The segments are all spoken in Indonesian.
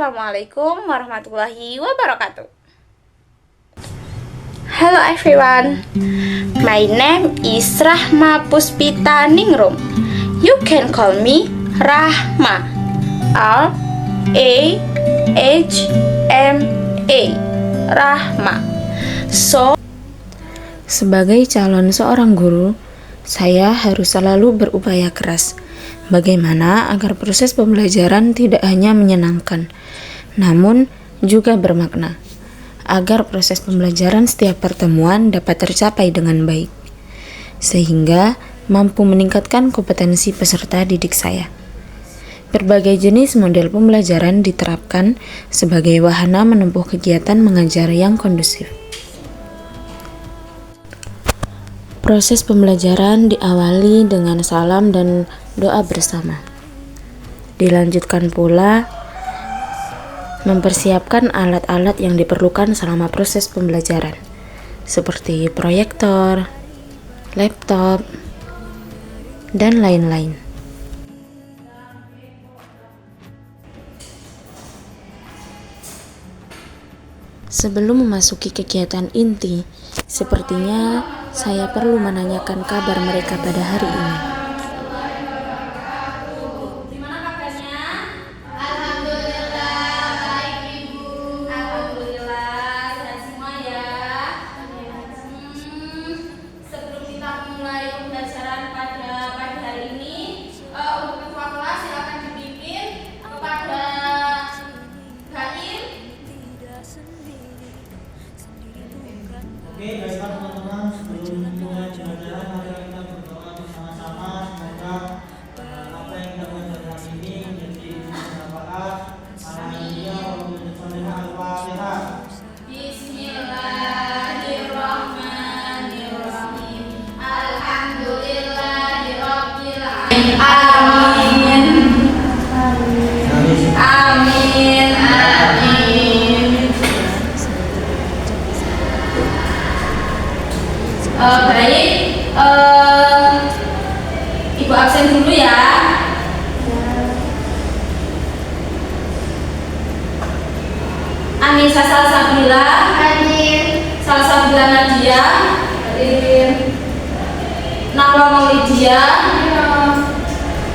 Assalamualaikum warahmatullahi wabarakatuh. Hello everyone, my name is Rahma Puspita Ningrum. You can call me Rahma, R-A-H-M-A, Rahma. Sebagai calon seorang guru, saya harus selalu berupaya keras. Bagaimana agar proses pembelajaran tidak hanya menyenangkan, namun juga bermakna, agar proses pembelajaran setiap pertemuan dapat tercapai dengan baik, sehingga mampu meningkatkan kompetensi peserta didik saya. Berbagai jenis model pembelajaran diterapkan sebagai wahana menempuh kegiatan mengajar yang kondusif. Proses pembelajaran diawali dengan salam dan doa bersama. Dilanjutkan pula mempersiapkan alat-alat yang diperlukan selama proses pembelajaran, seperti proyektor, laptop, dan lain-lain. Sebelum memasuki kegiatan inti, sepertinya saya perlu menanyakan kabar mereka pada hari ini. Gimana kabarnya? Alhamdulillah, baik Ibu. Alhamdulillah, sehat semua ya. Sebelum kita mulai pembelajaran pada pagi hari ini, untuk ketua kelas silakan dibimbing kepada Gail. Oke, baiklah teman-teman, sebelum mulai pembelajaran mari kita berdoa bersama-sama. Semoga apa yang kita belajar hari ini menjadi bermanfaat. Alhamdulillah, Al-Fatihah. Bismillahirrahmanirrahim. Alhamdulillahirabbil alamin. Amin. Amin. Baik, Ibu absen dulu ya. Anissa Salsabila, Salsabila Nadia, Nahwa Maulidia,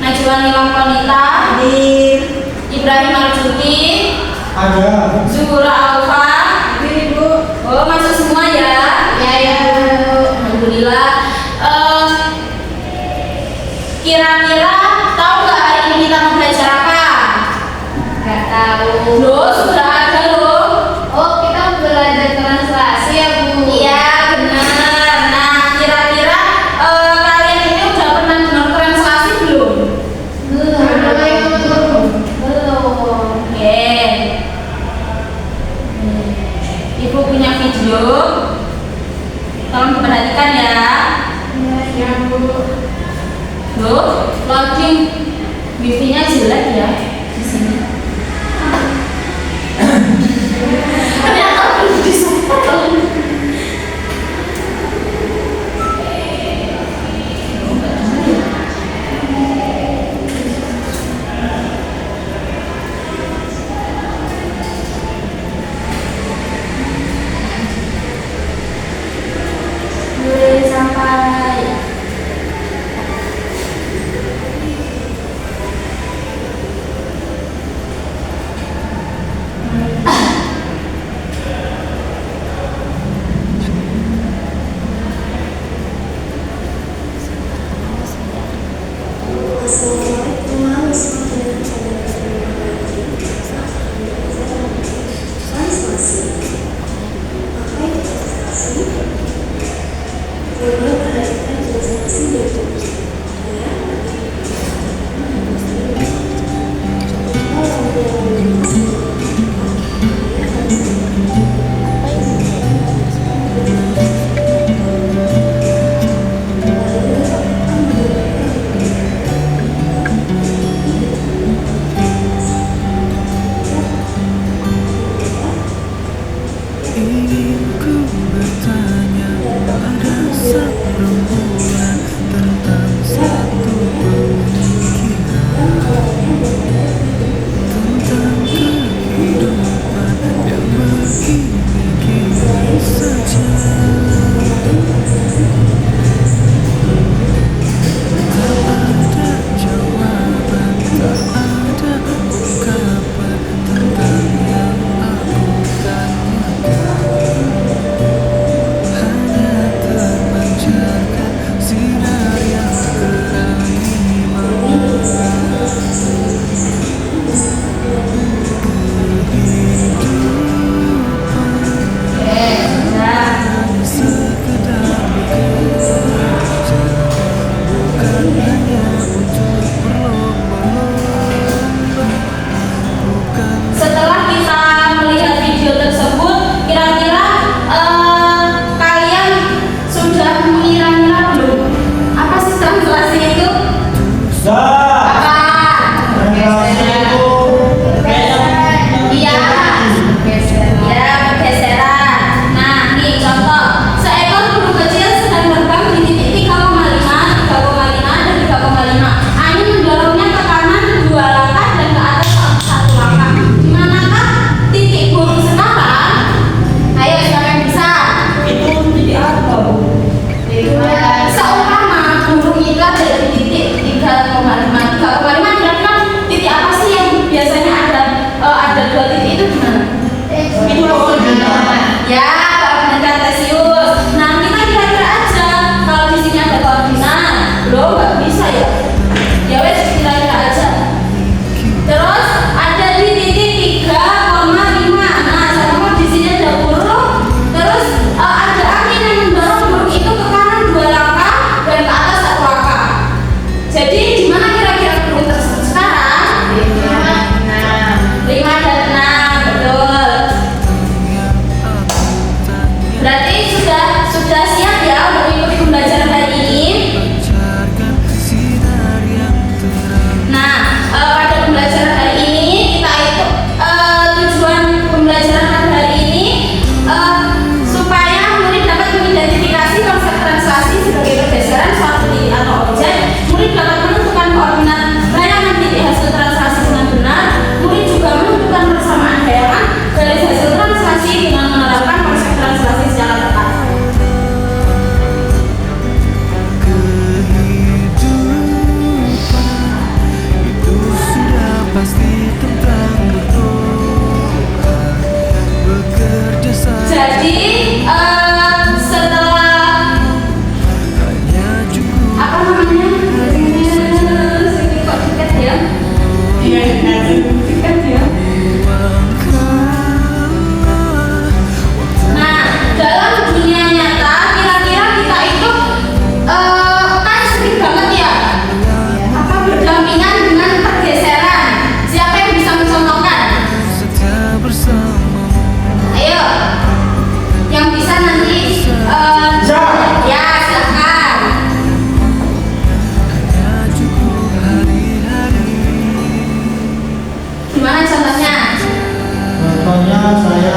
Najwa Nilam Konita, Ibrahim Marzuki, Ada. Zuhura Alfa. Ibu. Oh, masuk semua ya? Ya. Alhamdulillah. Kira-kira tahu nggak hari ini kita mau belajar apa? Nggak tahu. Loh, sudah ada loh. Oh, kita belajar translasi ya Bu? Iya, benar. Nah, kira-kira kalian ini udah pernah dengar translasi belum? Belum. Oke. Ibu punya video. Tolong diperhatikan ya. Ya Bu. Loh, loading wifi-nya jelek ya di sini. Ternyata belum disupport. Boleh sampai.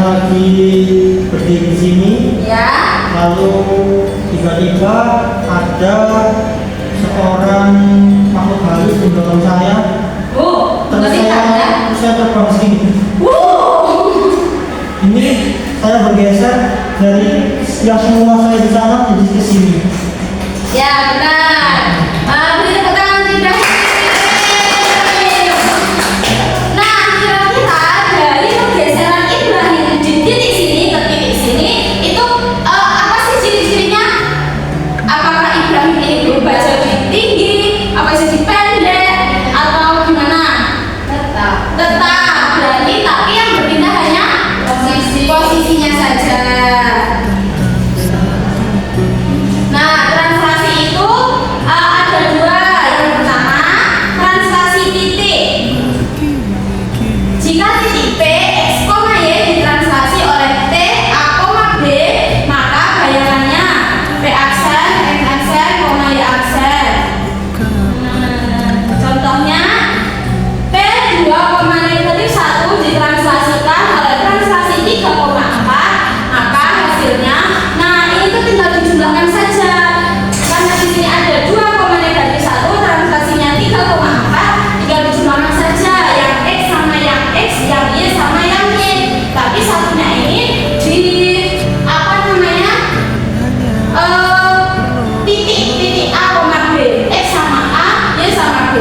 lagi berdiri di sini, Ya. lalu tiba-tiba ada seorang makhluk halus mendorong saya. Terus saya terbang sini. Ini saya bergeser dari yang semula saya di sana jadi ke sini. Ya, benar. Beri tepuk tangan tidak. Nah, kira-kira dari pergeseran Ibrahim di titik sini ke titik sini itu apa sih ciri-cirinya? Apakah Ibrahim ini berubah jadi tinggi, apa jadi pendek, atau gimana? Tetap. Berarti tapi yang berpindah hanya posisinya saja. Nah, translasi itu ada dua. Yang pertama, translasi titik. Jika titik P, X, Y ditranslasi oleh T, A, B, maka bayangannya P aksen, X aksen, Y aksen. Contohnya, P 2,-1 ditranslasikan oleh translasi 3,4, maka hasilnya, nah ini tuh tinggal dijumlahkan saja. Karena di sini ada 2,-1, translasinya 3,4, tinggal dijumlahkan saja. Yang X sama yang X, yang Y sama yang Y. Tapi satunya ini di apa namanya? Titik A, B, X sama A, Y sama B.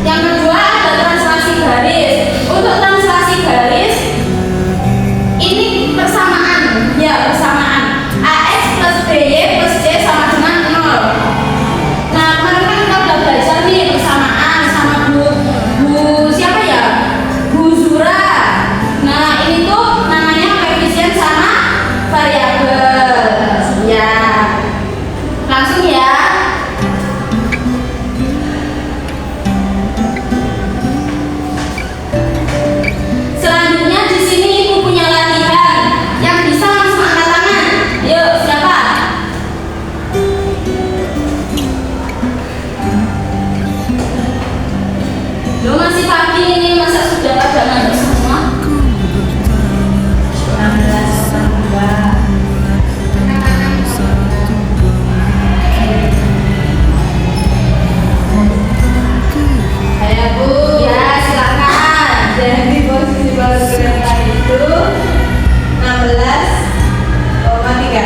Yang kedua ada translasi garis. Untuk translasi garis ini persamaan, ya persamaan. AX plus BY plus C sama dengan 0. Nah, kemarin kan kita udah belajar nih persamaan sama Bu siapa ya? Bu Zura. Nah, ini tuh namanya koefisien sama variabel. Ya. Langsung ya. Selanjutnya di sini ibu punya latihan. Yang bisa langsung angkat tangan. Yuk, siapa? Lo masih pagi ini, masa sudah pada ngantuk semua? 16 tambah. Ayo Bu, ya silakan. Jadi posisi balas gerakan itu 16,3.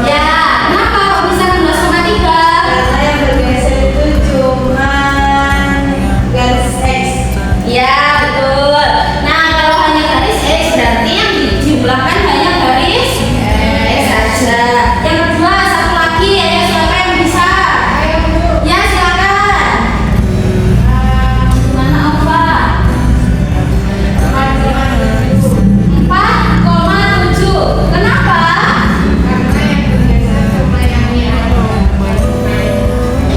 Ya, kenapa kok bisa 16,3? Karena yang bergeser itu cuma garis X. Ya, betul. Nah, kalau hanya garis X berarti yang dijumlahkan hanya garis X saja. Yang kedua, satu lagi, ayo siapa yang bisa? Ayo Bu. Ya, silakan. Gimana Opa? 4,7. Kenapa? Karena yang bergeser cuma yang Y.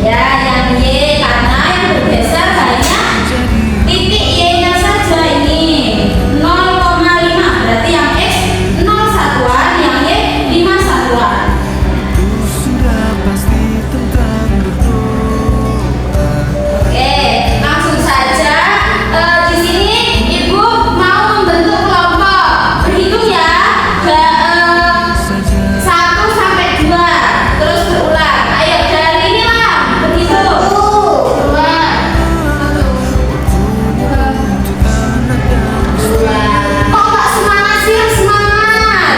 Ya, yang Y. Karena yang bergeser hanya titik Y-nya saja ini 0,5. Berarti yang X 0 satuan, yang Y 5 satuan. Oke, langsung saja. Di sini Ibu mau membentuk kelompok. Berhitung ya. 1 sampai 2. Terus berulang. Ayo dari inilah berhitung. 2. Kok nggak semangat sih? Semangat.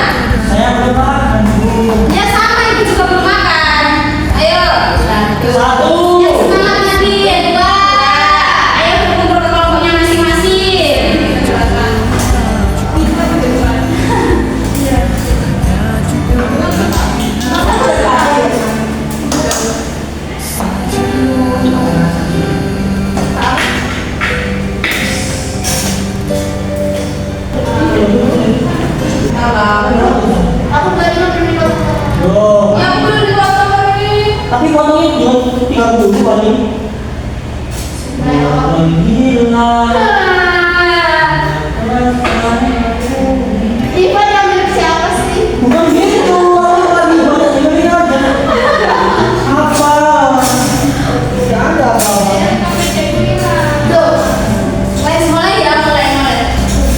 Saya belum makan, Bu. Ya sama, Ibu juga belum makan. Ayo. 1. Satu. Ya semangat tadi. 2. Ayo berkumpul ke kelompoknya masing-masing. Aku tadi mau beli Loh, ya aku udah dipotong lagi. tapi potongnya tinggal dulu kali. Gila. Iva yang milik siapa sih? Bukan gitu, lagi banyak dengerin aja. Apa? Tidak ada apa-apa. Tuh, mulai ya, mulai.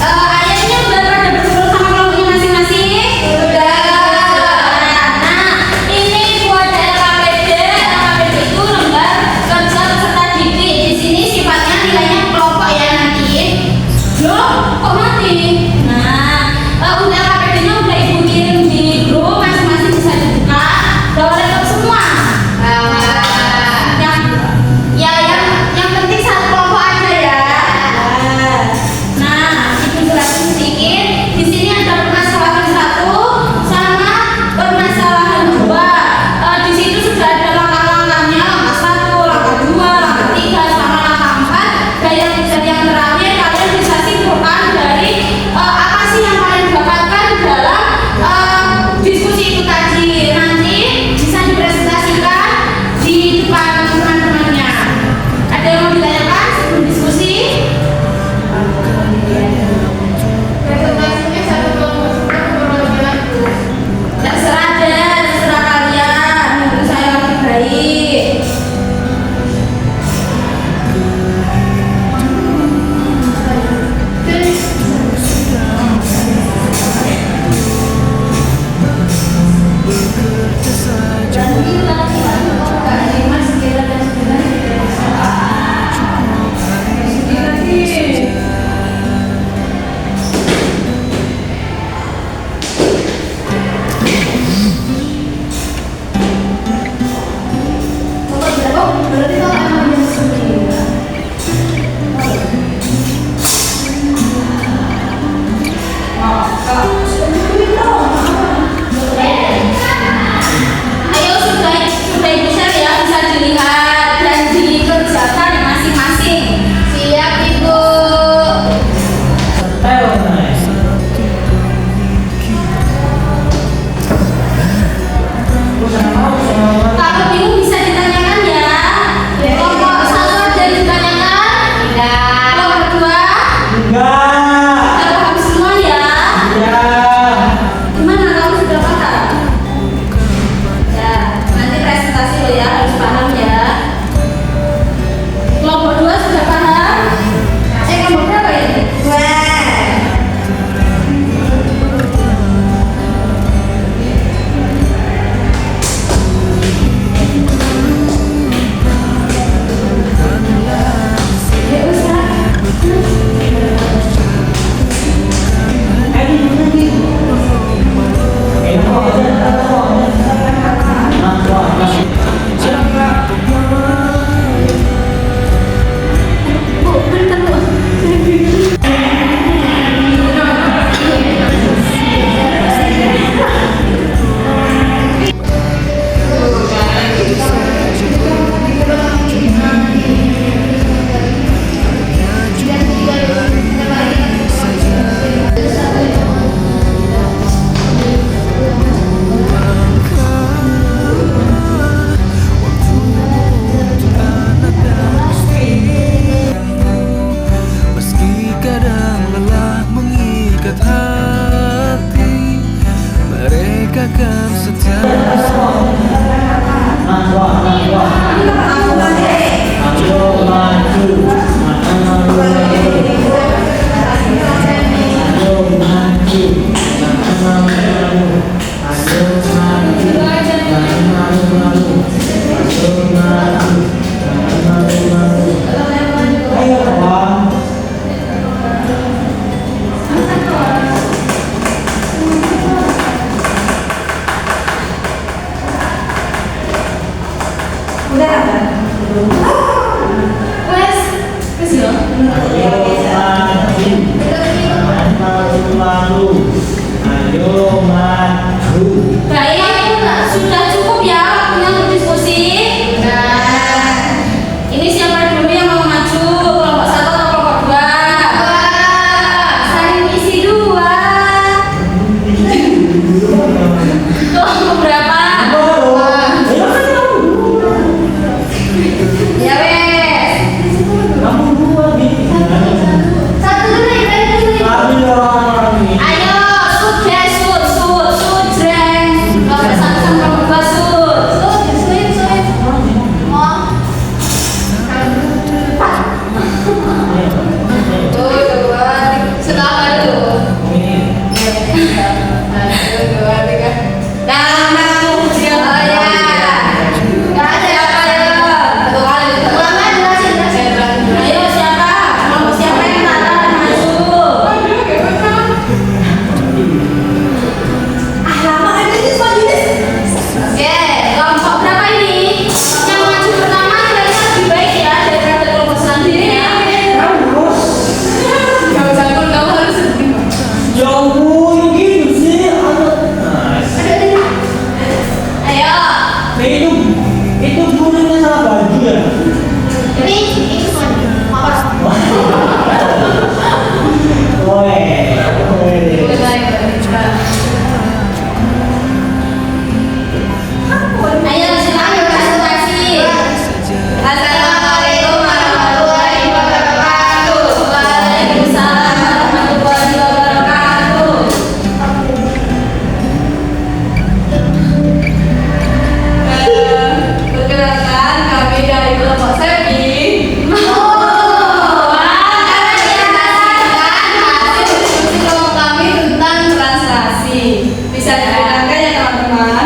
Ayo berarti kalau emang jam 9. Ayo sudah Ibu share ya, bisa dilihat dan dikerjakan masing-masing. Siap Ibu. Kalau bingung bisa ditanyakan ya. Kelompok 1 ada yang ditanyakan? Tidak. Kelompok 2? Enggak. Sudah paham semua ya? Ya. Gimana kamu sudah paham? Ya, nanti presentasi lo ya, harus paham ya. Kelompok 2 sudah paham? Kelompok berapa ini? 2. Meski kadang lelah mengikat hati, mereka kan setia. Wes ya. Ayo maju. Baik, sudah cukup ya waktunya untuk diskusi. Nah, ini siapa dulu yang mau maju? Kelompok 1 atau kelompok 2? Saling isi 2. Kelompok berapa? Ya wes. Kamu dua nih. Satu dulu ya, dulu. Ayo, sudah sudren. Kelompok 1 sama kelompok 2 sud. Oh. Setelah dulu. Itu gunanya salah baju ya? Ayo silakan presentasi. Assalamualaikum warahmatullahi wabarakatuh. Waalaikumsalam warahmatullahi wabarakatuh. Perkenalkan kami dari kelompok Sepi. Hasil diskusi kelompok kami tentang translasi. Bisa didengarkan ya teman-teman.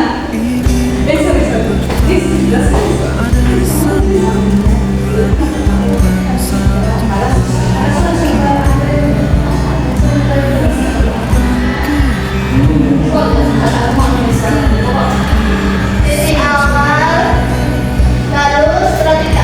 Dari awal, lalu setelah kita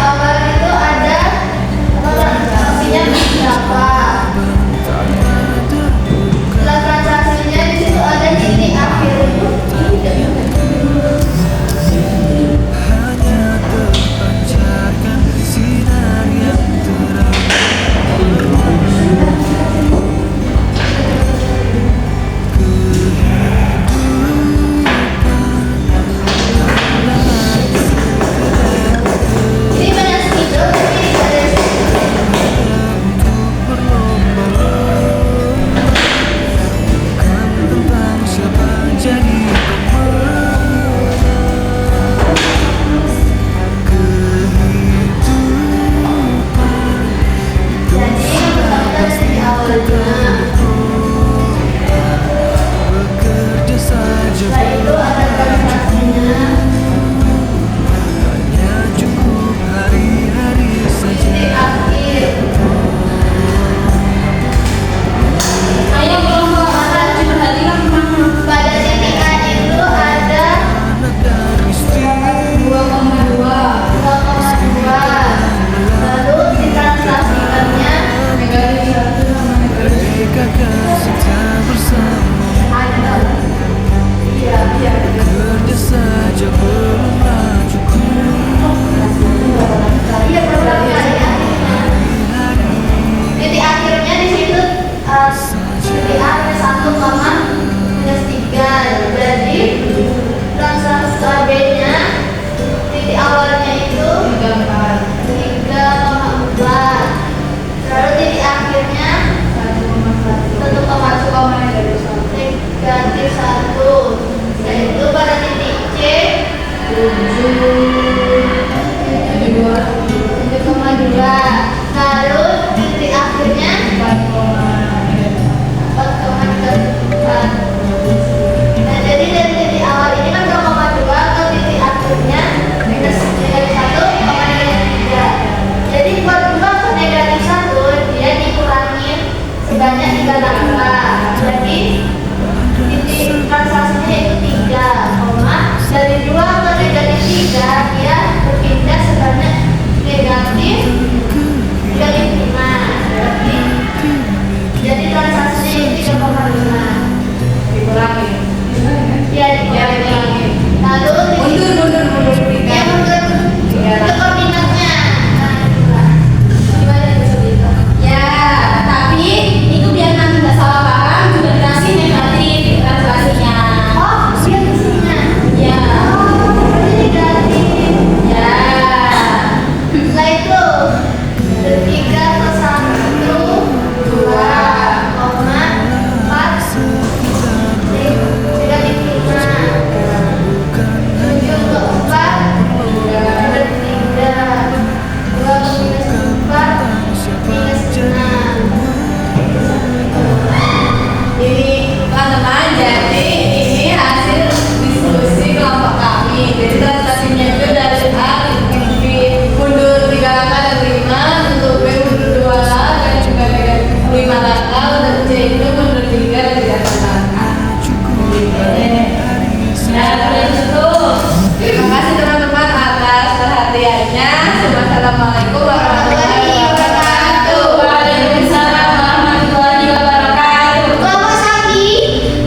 Wassalamualaikum warahmatullahi wabarakatuh. Waalaikumsalam warahmatullahi wabarakatuh. Bapak Saki.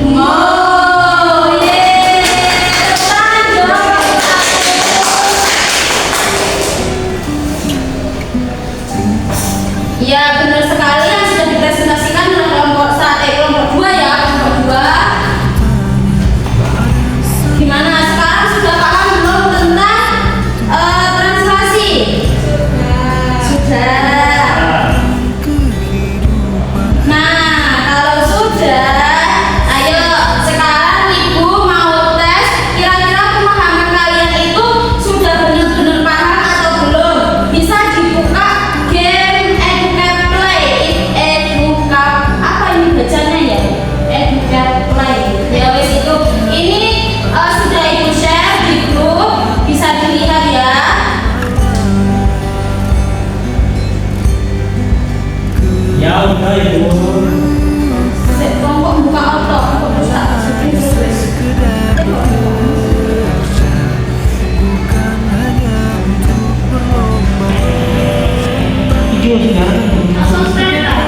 Mau ya, benar sekali yang sudah dipresentasikan dalam kelompok kelompok 2 ya, kelompok 2. Gimana sekarang sudah paham belum tentang translasi? Sudah. Nah, kalau sudah, ayo sekarang Ibu mau tes kira-kira pemahaman kalian itu sudah benar-benar paham atau belum? Bisa dibuka game Educate Play. Educate apa ini bacanya ya? Educate Play. Ya wes itu. Ini sudah Ibu share di grup, bisa dilihat ya. Ya udah Ibu. Kelompok buka auto, aku bisa sekedar bekerja, bukan hanya untuk berlomba. Video sekarang. langsung stand up.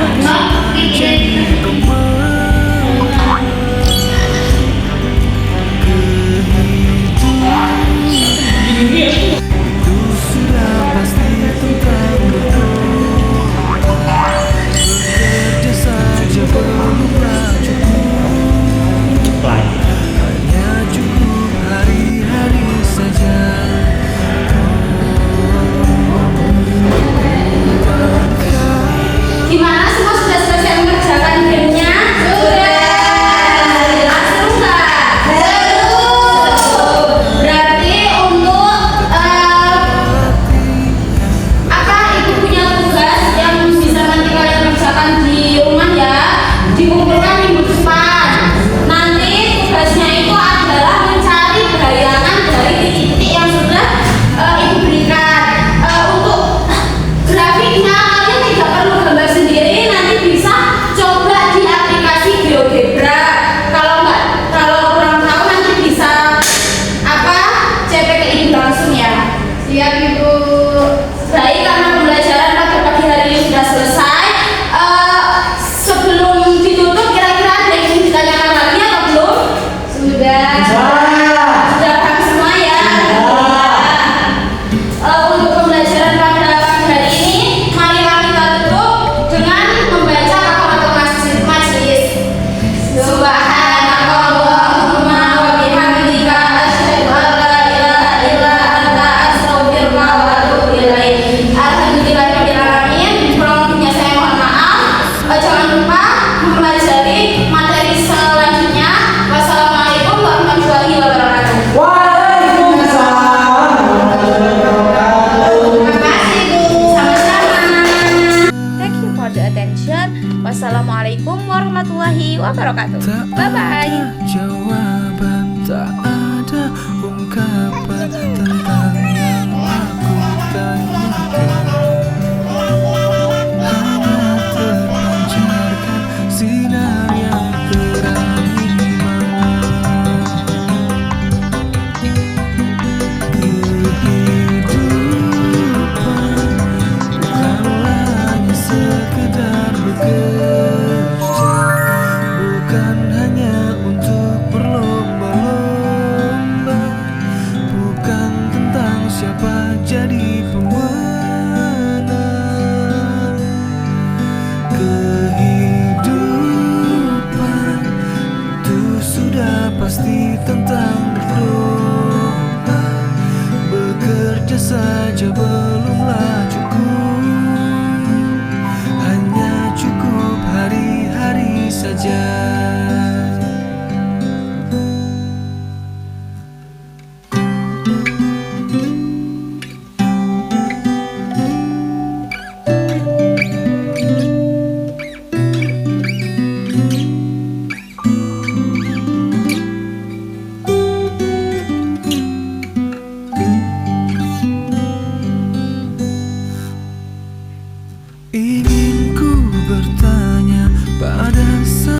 Itu sudah pasti tentang berdoa, bekerja saja belumlah cukup, hanya cukup hari-hari saja. Gimana semua sudah selesai mengerjakan gamenya? Sudah. Seru nggak? Seru. Berarti untuk apa Ibu punya tugas yang bisa nanti kalian kerjakan di rumah ya, dikumpulkan minggu depan. Nanti tugasnya itu adalah mencari bayangan dari titik-titik yang sudah Ibu berikan. Untuk grafiknya kalian tidak perlu gambar sendiri, nanti bisa coba di aplikasi GeoGebra. Kalau kurang tahu nanti bisa cek ke Ibu langsung ya. Siap Ibu. Baik, karena pembelajaran pada pagi hari ini sudah selesai. Sebelum ditutup kira-kira ada yang ingin ditanyakan lagi atau belum? Sudah. Sudah paham semua ya. Untuk pembelajaran pada pagi hari ini, marilah kita tutup dengan membaca kafaratul majelis. Subhanakallahumma wa bihamdika asyhadu an la ilaha illa anta astaghfiruka wa atubu ilaik. Alhamdulillahirabbil alamin. Kurang lebihnya saya mohon maaf. Jangan lupa mempelajari materi selanjutnya. Wassalamualaikum warahmatullahi wabarakatuh. Waalaikumsalam warahmatullahi wabarakatuh. Terima kasih Bu. Sama-sama. Thank you for the attention. Wassalamualaikum warahmatullahi wabarakatuh. Tak Bye bye. ada jawaban, tak ada ungkapan tentang yang aku tanyakan. Hanya terpancarkan sinar yang terang ini kehidupan bukanlah hanya sekedar bekerja, bukan hanya untuk berlomba-lomba, bukan tentang siapa jadi pemenang. Kehidupan itu sudah pasti tentang berdoa, bekerja saja belumlah cukup, hanya cukup hari-hari saja. Ingin ku bertanya